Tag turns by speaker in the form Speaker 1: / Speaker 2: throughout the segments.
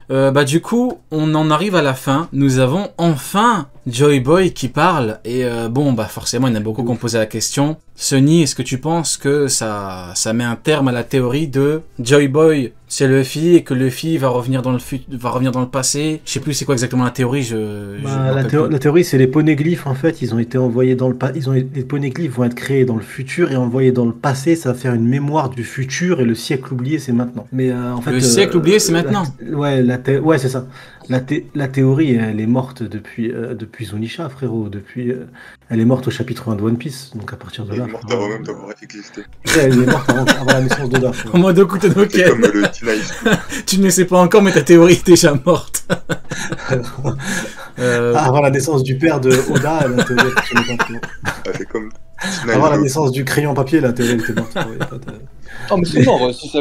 Speaker 1: Bah du coup, on en arrive à la fin. Nous avons enfin Joy Boy qui parle. Et bon, bah forcément, il y en a beaucoup qui ont posé la question. Sunny, est-ce que tu penses que ça met un terme à la théorie de Joy Boy, c'est Luffy et que Luffy va revenir dans le passé? Je sais plus c'est quoi exactement la théorie. Je me rappelle plus.
Speaker 2: La théorie, c'est les poneglyphes. En fait, ils ont été envoyés dans le les poneglyphes vont être créés dans le futur et envoyés dans le passé. Ça va faire une mémoire du futur et le siècle oublié, c'est maintenant. Mais en
Speaker 1: Le
Speaker 2: fait,
Speaker 1: siècle oublié, c'est maintenant.
Speaker 2: ouais, c'est ça. La théorie, elle est morte depuis Zunisha, frérot. Elle est morte au chapitre 1 de One Piece. Donc à partir de
Speaker 3: Elle
Speaker 2: là,
Speaker 3: est morte
Speaker 2: frérot,
Speaker 3: avant même d'avoir existé.
Speaker 2: ouais, elle est morte avant la naissance d'Oda,
Speaker 1: En
Speaker 2: frérot.
Speaker 1: mode Okutonoken.
Speaker 3: C'est comme le Tina High.
Speaker 1: Tu ne le sais pas encore, mais ta théorie est déjà morte.
Speaker 2: Avant la naissance du père de Oda, la théorie elle fonctionnait pas, frérot.
Speaker 3: C'est comme Tina
Speaker 2: Avant la
Speaker 3: High.
Speaker 2: naissance du crayon papier, la théorie elle était morte, frérot. Y a pas de-
Speaker 4: Ah, mais c'est mort, si ça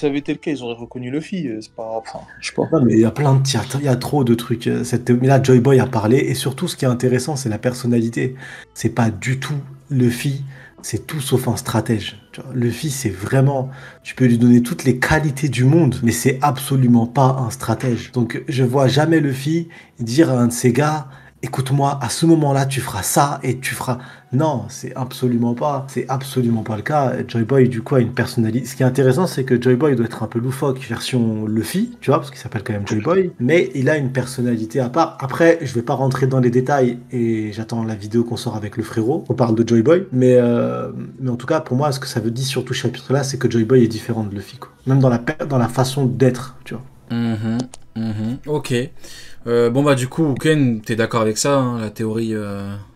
Speaker 4: avait été le cas, ils auraient reconnu Luffy, c'est pas. Enfin, je sais pas.
Speaker 2: Non, mais il y a plein de il y a trop de trucs. Mais là, Joy Boy a parlé, et surtout, ce qui est intéressant, c'est la personnalité. C'est pas du tout Luffy, c'est tout sauf un stratège. Tu vois, Luffy, c'est vraiment. Tu peux lui donner toutes les qualités du monde, mais c'est absolument pas un stratège. Donc, je vois jamais Luffy dire à un de ses gars. Écoute-moi, à ce moment-là, tu feras ça et tu feras. Non, c'est absolument pas le cas. Joy Boy, du coup, a une personnalité. Ce qui est intéressant, c'est que Joy Boy doit être un peu loufoque, version Luffy, tu vois, parce qu'il s'appelle quand même Joy Boy, mais il a une personnalité à part. Après, je vais pas rentrer dans les détails et j'attends la vidéo qu'on sort avec le frérot. On parle de Joy Boy, mais en tout cas, pour moi, ce que ça veut dire sur tout ce chapitre-là, c'est que Joy Boy est différent de Luffy, quoi. Même dans la façon d'être, tu vois.
Speaker 1: Ok. Bon bah du coup, Ken, t'es d'accord avec ça, hein, la théorie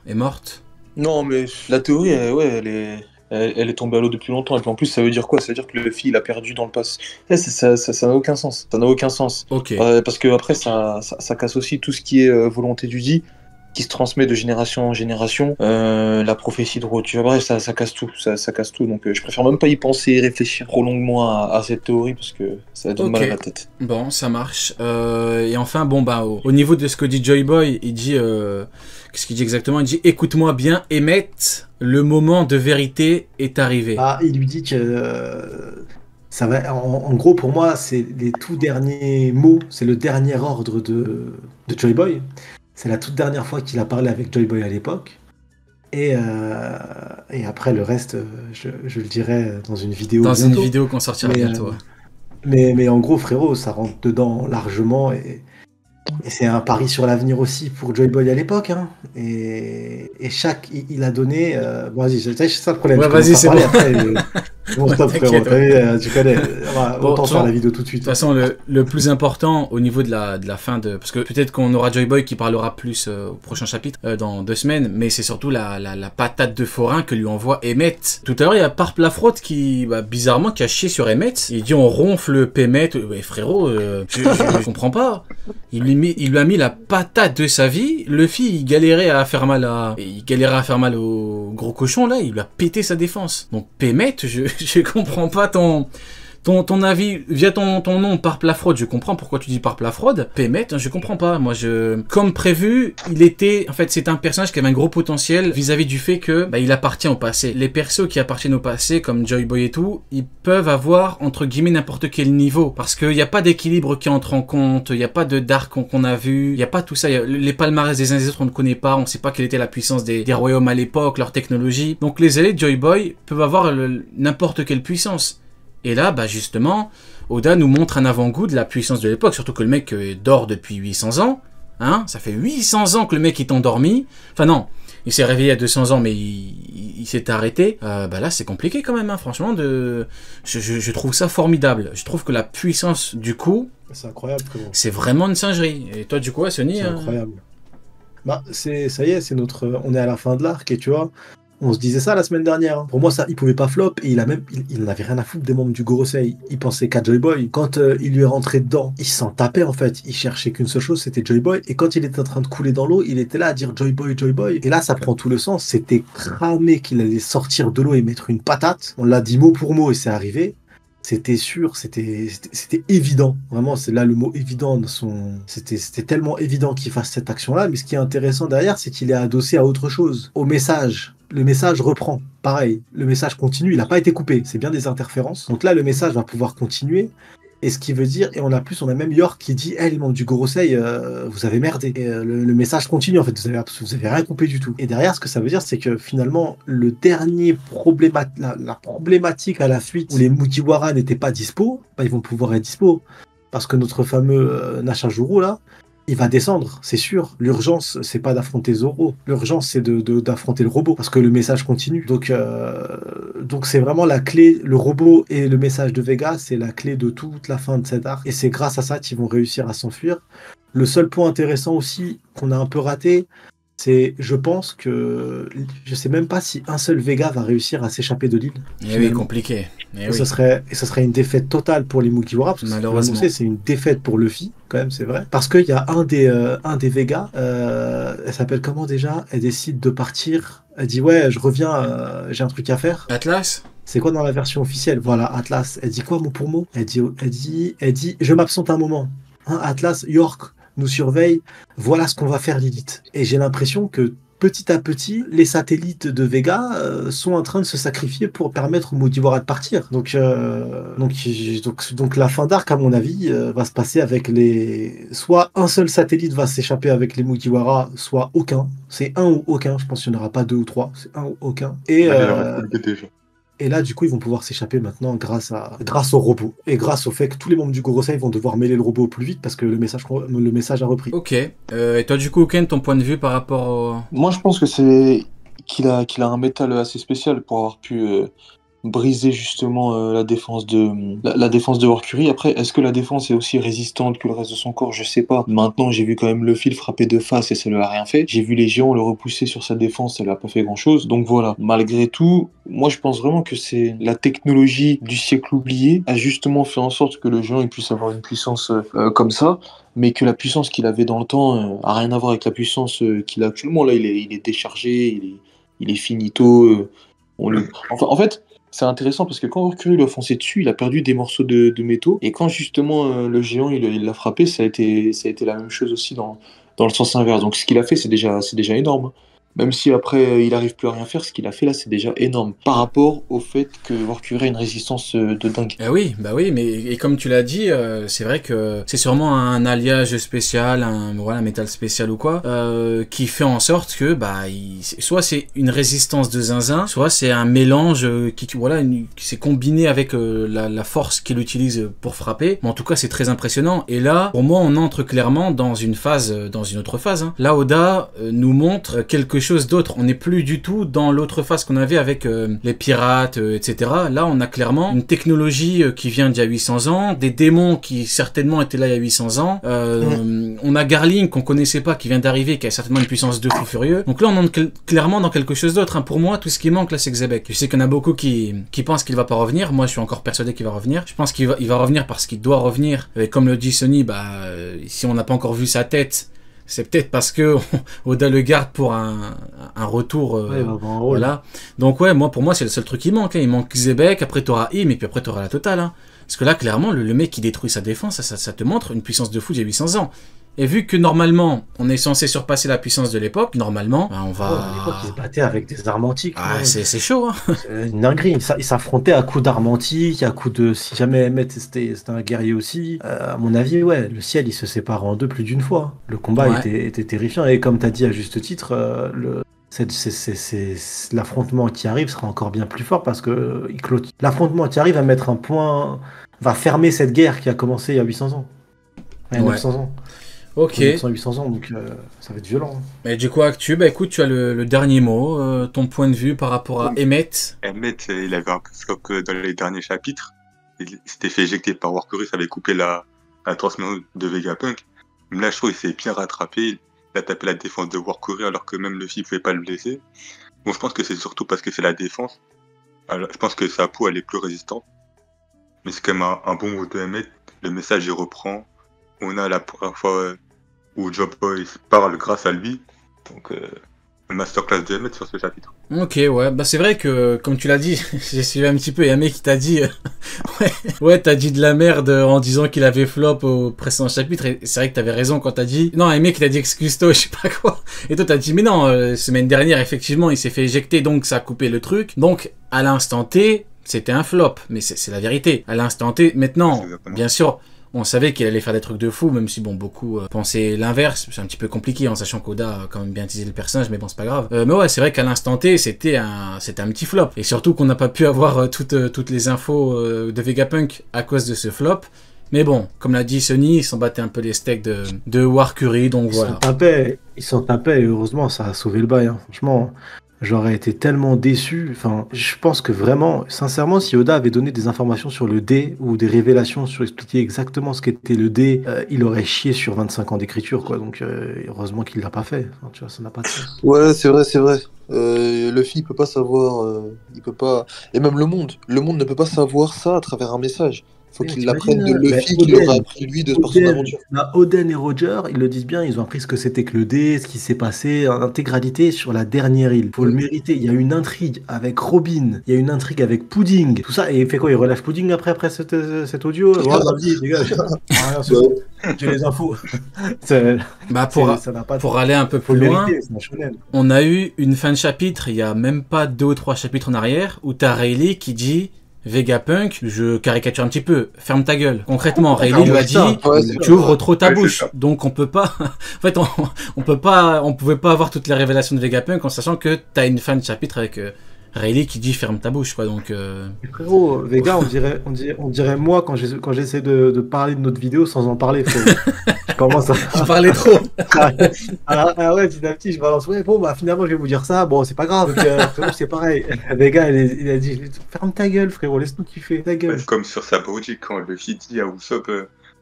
Speaker 1: est morte.
Speaker 4: Non, mais la théorie, elle est tombée à l'eau depuis longtemps. Et puis en plus, ça veut dire quoi? Ça veut dire que Luffy, il a perdu dans le passé. Ça n'a aucun sens. Ça n'a aucun sens.
Speaker 1: Ok.
Speaker 4: Parce que après, ça casse aussi tout ce qui est volonté du dit, qui se transmet de génération en génération. La prophétie de Roth, tu vois, bref, ça casse tout. Ça casse tout. Donc je préfère même pas y penser et réfléchir trop longuement à cette théorie parce que ça a du mal à la tête.
Speaker 1: Bon, ça marche. Et enfin, bon bah au niveau de ce que dit Joy Boy, il dit qu'est-ce qu'il dit exactement? Il dit écoute-moi bien, Emmett, le moment de vérité est arrivé.
Speaker 2: Ah, il lui dit que ça va. En gros, pour moi, c'est les tout derniers mots, c'est le dernier ordre de Joy Boy. C'est la toute dernière fois qu'il a parlé avec Joy Boy à l'époque. Et après, le reste, je le dirai dans une vidéo
Speaker 1: Dans
Speaker 2: bientôt.
Speaker 1: une vidéo qu'on sortira
Speaker 2: Mais,
Speaker 1: bientôt.
Speaker 2: mais en gros, frérot, ça rentre dedans largement. Et c'est un pari sur l'avenir aussi pour Joy Boy à l'époque. Hein. Et il a donné. Bon, vas-y, c'est ça le problème.
Speaker 1: Ouais,
Speaker 2: Je commence
Speaker 1: vas-y,
Speaker 2: à
Speaker 1: c'est
Speaker 2: parler,
Speaker 1: bon.
Speaker 2: après, bon, stop, frérot.
Speaker 1: T'inquiète.
Speaker 2: Tu connais.
Speaker 1: Bon,
Speaker 2: Autant faire la vidéo tout de
Speaker 1: De
Speaker 2: suite.
Speaker 1: toute façon, le plus important au niveau de la fin de... Parce que peut-être qu'on aura Joy Boy qui parlera plus au prochain chapitre, dans 2 semaines, mais c'est surtout la patate de forain que lui envoie Emmett. Tout à l'heure, il y a Parp Lafrotte qui, bizarrement, qui a chié sur Emmett. Il dit on ronfle Emmett. Ouais, frérot, je comprends pas. Il lui a mis la patate de sa vie. Luffy, il galérait à faire mal au gros cochon, là. Il lui a pété sa défense. Donc, Emmett, je comprends pas ton avis via ton nom Parp Lafrotte. Je comprends pourquoi tu dis Parp Lafrotte. Emmett, je comprends pas. Moi, comme prévu, en fait, c'est un personnage qui avait un gros potentiel vis-à-vis du fait que, il appartient au passé. Les persos qui appartiennent au passé, comme Joy Boy et tout, ils peuvent avoir, entre guillemets, n'importe quel niveau. Parce qu'il n'y a pas d'équilibre qui entre en compte, il n'y a pas de dark qu'on a vu, il n'y a pas tout ça. Les palmarès des uns et des autres, on ne connaît pas, on ne sait pas quelle était la puissance des royaumes à l'époque, leur technologie. Donc, les alliés de Joy Boy peuvent avoir n'importe quelle puissance. Et là, justement, Oda nous montre un avant-goût de la puissance de l'époque, surtout que le mec dort depuis 800 ans. Hein, ça fait 800 ans que le mec est endormi. Enfin non, il s'est réveillé à 200 ans, mais il s'est arrêté. Là, c'est compliqué quand même, hein, franchement. Je trouve ça formidable. Je trouve que la puissance du coup,
Speaker 2: C'est incroyable, frérot.
Speaker 1: c'est vraiment une singerie. Et toi, du coup, Sony,
Speaker 2: C'est incroyable. Ça y est, on est à la fin de l'arc et tu vois, on se disait ça la semaine dernière. Hein. Pour moi, ça, il pouvait pas flop et il n'avait rien à foutre des membres du Gorosei. Il pensait qu'à Joy Boy. Quand il lui est rentré dedans, il s'en tapait en fait. Il cherchait qu'une seule chose, c'était Joy Boy. Et quand il était en train de couler dans l'eau, il était là à dire Joy Boy, Joy Boy. Et là, ça prend tout le sens. C'était cramé qu'il allait sortir de l'eau et mettre une patate. On l'a dit mot pour mot et c'est arrivé. C'était sûr, c'était évident. Vraiment, c'est là le mot évident. C'était tellement évident qu'il fasse cette action-là. Mais ce qui est intéressant derrière, c'est qu'il est adossé à autre chose, au message. Le message reprend. Pareil, le message continue. Il n'a pas été coupé. C'est bien des interférences. Donc là, le message va pouvoir continuer. Et ce qui veut dire, et on a même York qui dit, les membres du Gorosei, vous avez merdé. Et le message continue, en fait, vous avez rien compris du tout. Et derrière, ce que ça veut dire, c'est que finalement, le dernier la problématique à la fuite où les Mugiwara n'étaient pas dispo, bah, ils vont pouvoir être dispo. Parce que notre fameux Nashajuro, là, il va descendre, c'est sûr. L'urgence, c'est pas d'affronter Zoro. L'urgence, c'est d'affronter le robot, parce que le message continue. Donc c'est vraiment la clé. Le robot et le message de Vega, c'est la clé de toute la fin de cet arc. Et c'est grâce à ça qu'ils vont réussir à s'enfuir. Le seul point intéressant aussi qu'on a un peu raté, c'est, je pense que je sais même pas si un seul Vega va réussir à s'échapper de l'île.
Speaker 1: Et oui, compliqué.
Speaker 2: Et ce serait une défaite totale pour les Mugiwara, parce que
Speaker 1: malheureusement,
Speaker 2: c'est une défaite pour Luffy, quand même, c'est vrai. Parce qu'il y a un des Vega, elle s'appelle comment déjà? Elle décide de partir. Elle dit ouais, je reviens, j'ai un truc à faire.
Speaker 1: Atlas?
Speaker 2: C'est quoi dans la version officielle? Voilà, Atlas. Elle dit quoi mot pour mot? Elle dit, je m'absente un moment. Hein, Atlas, York nous surveille, voilà ce qu'on va faire Lilith. Et j'ai l'impression que petit à petit, les satellites de Vega sont en train de se sacrifier pour permettre aux Mugiwara de partir. Donc la fin d'arc, à mon avis, va se passer avec soit un seul satellite va s'échapper avec les Mugiwara, soit aucun. C'est un ou aucun, je pense qu'il n'y en aura pas 2 ou 3, c'est un ou aucun. Et là, du coup, ils vont pouvoir s'échapper maintenant grâce au robot. Et grâce au fait que tous les membres du Gorosei vont devoir mêler le robot au plus vite parce que le message a repris.
Speaker 1: Ok. Et toi, du coup, Ken, ton point de vue par rapport au...
Speaker 4: Moi, je pense que c'est qu'il a un métal assez spécial pour avoir pu briser justement la défense de Workury. Après, est-ce que la défense est aussi résistante que le reste de son corps? Je sais pas. Maintenant, j'ai vu quand même Luffy le frapper de face et ça lui a rien fait. J'ai vu les géants le repousser sur sa défense, ça lui a pas fait grand-chose. Donc voilà. Malgré tout, moi je pense vraiment que c'est la technologie du siècle oublié a justement fait en sorte que le géant il puisse avoir une puissance comme ça, mais que la puissance qu'il avait dans le temps a rien à voir avec la puissance qu'il a actuellement. Là, il est déchargé, il est finito. En fait, c'est intéressant parce que quand Workury lui a foncé dessus, il a perdu des morceaux de métaux. Et quand justement le géant il l'a frappé, ça a été la même chose aussi dans le sens inverse. Donc ce qu'il a fait, c'est déjà énorme. Même si après il arrive plus à rien faire, ce qu'il a fait là, c'est déjà énorme. Par rapport au fait que Workury a une résistance de dingue.
Speaker 1: Oui, mais comme tu l'as dit, c'est vrai que c'est sûrement un alliage spécial, un métal spécial ou quoi, qui fait en sorte que soit c'est une résistance de zinzin, soit c'est un mélange qui s'est combiné avec la force qu'il utilise pour frapper. Mais en tout cas, c'est très impressionnant. Et là, pour moi, on entre clairement dans une autre phase. Hein. Là, Oda nous montre quelque chose d'autre. On n'est plus du tout dans l'autre phase qu'on avait avec les pirates, etc. Là, on a clairement une technologie qui vient d'il y a 800 ans, des démons qui certainement étaient là il y a 800 ans. On a Garling qu'on connaissait pas, qui vient d'arriver, qui a certainement une puissance de fou furieux. Donc là, on entre clairement dans quelque chose d'autre. Hein. Pour moi, tout ce qui manque là, c'est Xebec. Je sais qu'il y en a beaucoup qui pensent qu'il va pas revenir. Moi, je suis encore persuadé qu'il va revenir. Je pense qu'il va revenir parce qu'il doit revenir. Et comme le dit Sony, si on n'a pas encore vu sa tête, c'est peut-être parce que Oda le garde pour un retour. Voilà. Donc pour moi, c'est le seul truc qui manque. Hein. Il manque Xebec, après t'auras Im, et puis après t'auras la totale. Hein. Parce que là, clairement, le mec qui détruit sa défense, ça te montre une puissance de fou d'il y a 800 ans. Et vu que normalement, on est censé surpasser la puissance de l'époque, normalement, on va...
Speaker 2: à l'époque, ils se battaient avec des armes antiques.
Speaker 1: Ah, c'est chaud, hein.
Speaker 2: C'est une dinguerie. Ils s'affrontaient à coups d'armes antiques, à coups de... Si jamais Emmett, c'était un guerrier aussi. À mon avis, le ciel, il se sépare en deux plus d'une fois. Le combat était terrifiant. Et comme tu as dit à juste titre, l'affrontement qui arrive sera encore bien plus fort parce que l'affrontement qui arrive va mettre un point... va fermer cette guerre qui a commencé il y a 800 ans. Il y a 900 ans.
Speaker 1: Ok.
Speaker 2: 800 ans, donc ça va être violent. Hein.
Speaker 1: Mais du coup, Actu, écoute, tu as le dernier mot, ton point de vue par rapport à Emmett.
Speaker 3: Emmett, il avait un peu que dans les derniers chapitres. Il s'était fait éjecter par Workury, ça avait coupé la transmission de Vegapunk. Mais là, je trouve qu'il s'est bien rattrapé. Il a tapé la défense de Workury alors que même Luffy ne pouvait pas le blesser. Bon, je pense que c'est surtout parce que c'est la défense. Alors, je pense que sa peau, elle est plus résistante. Mais c'est quand même un bon mot de Emmett. Le message, il reprend. On a la première fois où Job Boy parle grâce à lui. Donc, masterclass de Emmett sur ce chapitre. Ok,
Speaker 1: c'est vrai que, comme tu l'as dit, j'ai suivi un petit peu, il y a un mec qui t'a dit, t'as dit de la merde en disant qu'il avait flop au précédent chapitre, et c'est vrai que t'avais raison quand t'as dit, non, un mec qui t'a dit excuse-toi, je sais pas quoi, et toi t'as dit, mais non, semaine dernière, effectivement, il s'est fait éjecter, donc ça a coupé le truc, donc, à l'instant T, c'était un flop, mais c'est la vérité. À l'instant T, maintenant,
Speaker 3: Exactement.
Speaker 1: bien sûr, on savait qu'il allait faire des trucs de fou, même si bon, beaucoup pensaient l'inverse. C'est un petit peu compliqué en sachant qu'Oda a quand même bien utilisé le personnage, mais bon, c'est pas grave. Mais ouais, c'est vrai qu'à l'instant T, c'était un petit flop. Et surtout qu'on n'a pas pu avoir toutes les infos de Vegapunk à cause de ce flop. Mais bon, comme l'a dit Sony, ils s'en battaient un peu les steaks de Warcury, donc voilà.
Speaker 2: Ils s'en tapaient et heureusement, ça a sauvé le bail. Hein. Franchement, j'aurais été tellement déçu. Enfin, je pense que vraiment, sincèrement, si Oda avait donné des informations sur le dé ou des révélations sur expliquer exactement ce qu'était le dé, il aurait chié sur 25 ans d'écriture, quoi. Donc, heureusement qu'il l'a pas fait. Enfin, tu vois, ça n'a pas de sens.
Speaker 4: Ouais, c'est vrai, c'est vrai. Luffy, il peut pas savoir, il peut pas, et même le monde ne peut pas savoir ça à travers un message. Faut
Speaker 2: Oui,
Speaker 4: qu'il
Speaker 2: t'imagines,
Speaker 4: l'apprenne de
Speaker 2: hein,
Speaker 4: Luffy,
Speaker 2: mais
Speaker 4: qui
Speaker 2: Oden,
Speaker 4: aura appris lui de par son aventure.
Speaker 2: Oden et Roger, ils le disent bien, ils ont appris ce que c'était que le dé, ce qui s'est passé en intégralité sur la dernière île. Faut le mériter. Il y a une intrigue avec Robin, il y a une intrigue avec Pudding, tout ça. Et il fait quoi? Il relève Pudding après cet audio? Ouais, vas-y, dégage. Rien, c'est bon. J'ai les infos.
Speaker 1: Bah
Speaker 2: Ça n'a pas de-
Speaker 1: pour aller un peu
Speaker 2: Faut
Speaker 1: plus
Speaker 2: le
Speaker 1: loin,
Speaker 2: mériter, c'est un shonen.
Speaker 1: on a eu une fin de chapitre il y a même pas 2 ou 3 chapitres en arrière où t'as Rayleigh qui dit Vegapunk, je caricature un petit peu, ferme ta gueule. Concrètement, Rayleigh lui a dit
Speaker 4: Ouais, c'est
Speaker 1: tu ouvres trop ta
Speaker 3: Ouais, c'est
Speaker 1: bouche.
Speaker 3: ça.
Speaker 1: Donc on peut pas en fait on pouvait pas avoir toutes les révélations de Vegapunk en sachant que t'as une fin de chapitre avec Rayleigh qui dit ferme ta bouche quoi. Donc
Speaker 2: Mais frérot, Vega, on dirait moi quand j'essaie de parler de notre vidéo sans en parler, frérot. Je commence à...
Speaker 1: je parlais trop.
Speaker 2: Ah ouais, petit à petit, je balance. Ouais, bon, bah finalement, je vais vous dire ça. Bon, c'est pas grave. Donc, frérot, c'est pareil. Vega, il a dit ferme ta gueule, frérot, laisse-nous kiffer. Ta gueule.
Speaker 3: Ouais, comme sur Sabaody, quand Luffy dit à Usopp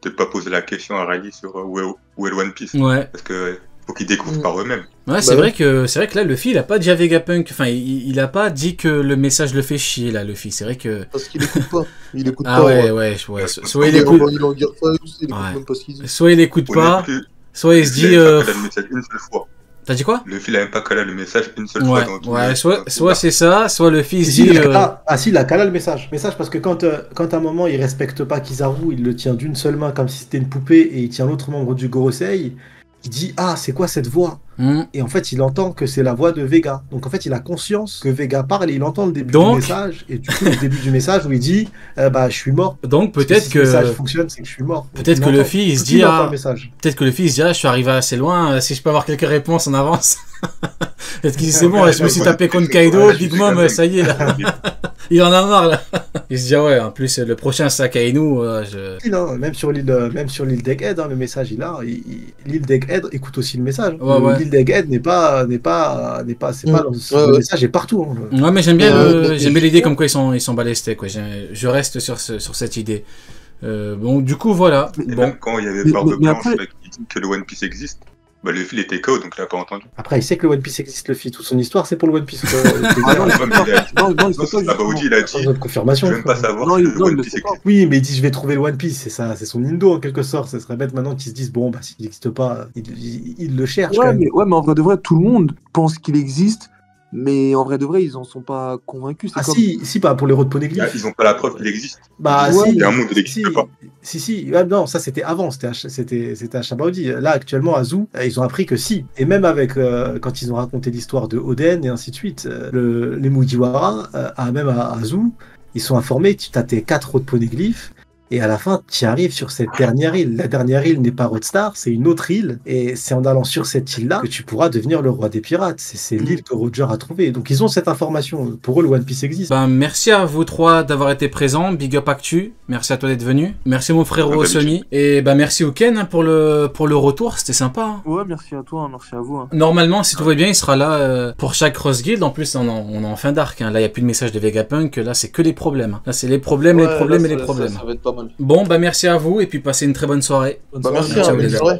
Speaker 3: de pas poser la question à Rayleigh sur où est le One Piece.
Speaker 1: Ouais.
Speaker 3: Parce que faut qu'ils découvrent par eux-mêmes.
Speaker 1: Ouais, c'est vrai que là Luffy il a pas dit à Vegapunk, enfin il a pas dit que le message le fait chier là Luffy, c'est vrai que
Speaker 4: Parce qu'il écoute pas. Il écoute
Speaker 1: ah
Speaker 4: pas.
Speaker 1: ouais, soit il
Speaker 4: Il est
Speaker 1: écoute
Speaker 4: en guerre fire, il écoute
Speaker 1: Ouais.
Speaker 4: même pas ce qu'il dit.
Speaker 1: soit il écoute pas,
Speaker 3: Honnêtement,
Speaker 1: soit il se dit
Speaker 3: Luffy a même pas calé le message une seule fois.
Speaker 1: t'as dit quoi?
Speaker 3: Luffy il a même pas calé le message une seule
Speaker 1: Ouais,
Speaker 3: fois dans tout
Speaker 1: ouais,
Speaker 3: le-
Speaker 1: soit
Speaker 3: dans tout
Speaker 1: soit
Speaker 3: l'arc.
Speaker 1: c'est ça, soit Luffy se
Speaker 2: Si,
Speaker 1: dit
Speaker 2: si, il a calé le message. Message parce que quand à un moment, il respecte pas Kizaru, il le tient d'une seule main comme si c'était une poupée et il tient l'autre membre du Gorosei. Il dit ah, c'est quoi cette voix? Et en fait, il entend que c'est la voix de Vega. Donc en fait, il a conscience que Vega parle et il entend le début
Speaker 1: Donc-
Speaker 2: du message. Et du coup, le début du message où il dit bah, je suis mort.
Speaker 1: donc
Speaker 2: Parce
Speaker 1: peut-être
Speaker 2: si ce message
Speaker 1: que
Speaker 2: fonctionne, c'est que je suis mort. Donc,
Speaker 1: peut-être
Speaker 2: il
Speaker 1: que
Speaker 2: entend.
Speaker 1: Luffy il se
Speaker 2: Tout
Speaker 1: dit
Speaker 2: entend
Speaker 1: ah
Speaker 2: le message.
Speaker 1: peut-être que Luffy il se dit ah je suis arrivé assez loin, si je peux avoir quelques réponses en avance. Peut-être qu'il dit c'est bon,
Speaker 2: Ouais,
Speaker 1: je me suis
Speaker 3: ouais,
Speaker 1: tapé contre
Speaker 3: ouais,
Speaker 1: Kaido,
Speaker 3: ouais,
Speaker 1: Big
Speaker 3: je
Speaker 1: Mom,
Speaker 3: sais
Speaker 1: ça y est là. Il en a marre là. Il se dit ah ouais, en plus le prochain c'est Akainu,
Speaker 2: Si, non, même sur l'île d'Egghead, hein, le message il a. L'île d'Egghead écoute aussi le message.
Speaker 1: Ouais.
Speaker 2: L'île d'Egghead c'est pas le message est partout. Hein.
Speaker 1: Ouais, mais j'aime bien
Speaker 4: Ouais,
Speaker 1: j'aime bien l'idée comme quoi ils sont bas les steaks, quoi. Je reste sur cette idée. Bon, du coup, voilà.
Speaker 3: Et
Speaker 1: Bon,
Speaker 3: même quand il y avait
Speaker 5: Mais-
Speaker 3: Barbe
Speaker 5: mais
Speaker 3: Blanche
Speaker 5: après-
Speaker 3: qui dit que le One Piece existe, bah Luffy il était KO donc il a pas entendu.
Speaker 2: Après, il sait que le One Piece existe, le fit. Toute son histoire, c'est pour le One Piece. Quoi.
Speaker 5: Ah non,
Speaker 3: Ouais, mais il a dit-
Speaker 5: non, il
Speaker 3: Non,
Speaker 5: sait pas,
Speaker 3: c'est Sabaody, il a dit
Speaker 2: Sans autre confirmation.
Speaker 3: je veux même
Speaker 2: quoi.
Speaker 3: pas savoir
Speaker 5: Non,
Speaker 3: si
Speaker 5: il-
Speaker 3: le
Speaker 5: non, il
Speaker 3: One
Speaker 5: le
Speaker 3: Piece
Speaker 5: sait pas.
Speaker 3: existe.
Speaker 2: Oui, mais il dit je vais trouver le One Piece, c'est ça, c'est son Indo en quelque sorte. Ce serait bête maintenant qu'ils se disent bon, bah s'il n'existe pas, il le cherche. quand
Speaker 5: Ouais,
Speaker 2: même.
Speaker 5: mais en vrai de vrai, tout le monde pense qu'il existe, mais en vrai de vrai, ils en sont pas convaincus. C'est
Speaker 2: Ah
Speaker 5: comme...
Speaker 2: si, pas pour les road
Speaker 3: Là,
Speaker 2: poneglyphes.
Speaker 3: ils ont pas la preuve qu'il existe.
Speaker 2: Bah
Speaker 5: Ouais,
Speaker 2: si,
Speaker 3: Il y a un monde où il
Speaker 2: si,
Speaker 3: n'existe pas.
Speaker 2: si. Ouais, non, ça c'était avant, c'était à Shabaudi. Là actuellement à Zou, ils ont appris que si. Et même avec quand ils ont raconté l'histoire de Oden et ainsi de suite, les Mugiwara, même à Zou, ils sont informés. Tu as tes 4 road poneglyphes. Et à la fin, tu arrives sur cette dernière île. La dernière île n'est pas Roadstar, c'est une autre île. Et c'est en allant sur cette île-là que tu pourras devenir le roi des pirates. C'est l'île que Roger a trouvée. Donc ils ont cette information. Pour eux, le One Piece existe.
Speaker 1: ben, merci à vous trois d'avoir été présents. Big up Actu. Merci à toi d'être venu. Merci mon frérot
Speaker 3: Ah,
Speaker 1: Sony. Et ben, merci au Ken hein, pour le retour. C'était sympa. Hein.
Speaker 5: Ouais, merci à toi, merci à vous. Hein.
Speaker 1: Normalement, si tout va bien, il sera là pour chaque Cross Guild. En plus, on est en fin d'arc. Hein. Là, il n'y a plus de message de Vegapunk. Là, c'est que les problèmes. Hein. Là, c'est les problèmes, les problèmes et les problèmes.
Speaker 4: Ça va être pas mal.
Speaker 1: Bon, bah merci à vous et puis passez une très bonne soirée.
Speaker 4: Bah, merci,
Speaker 1: Ciao,
Speaker 4: hein,
Speaker 1: les
Speaker 4: bonne
Speaker 1: gars.
Speaker 4: soirée.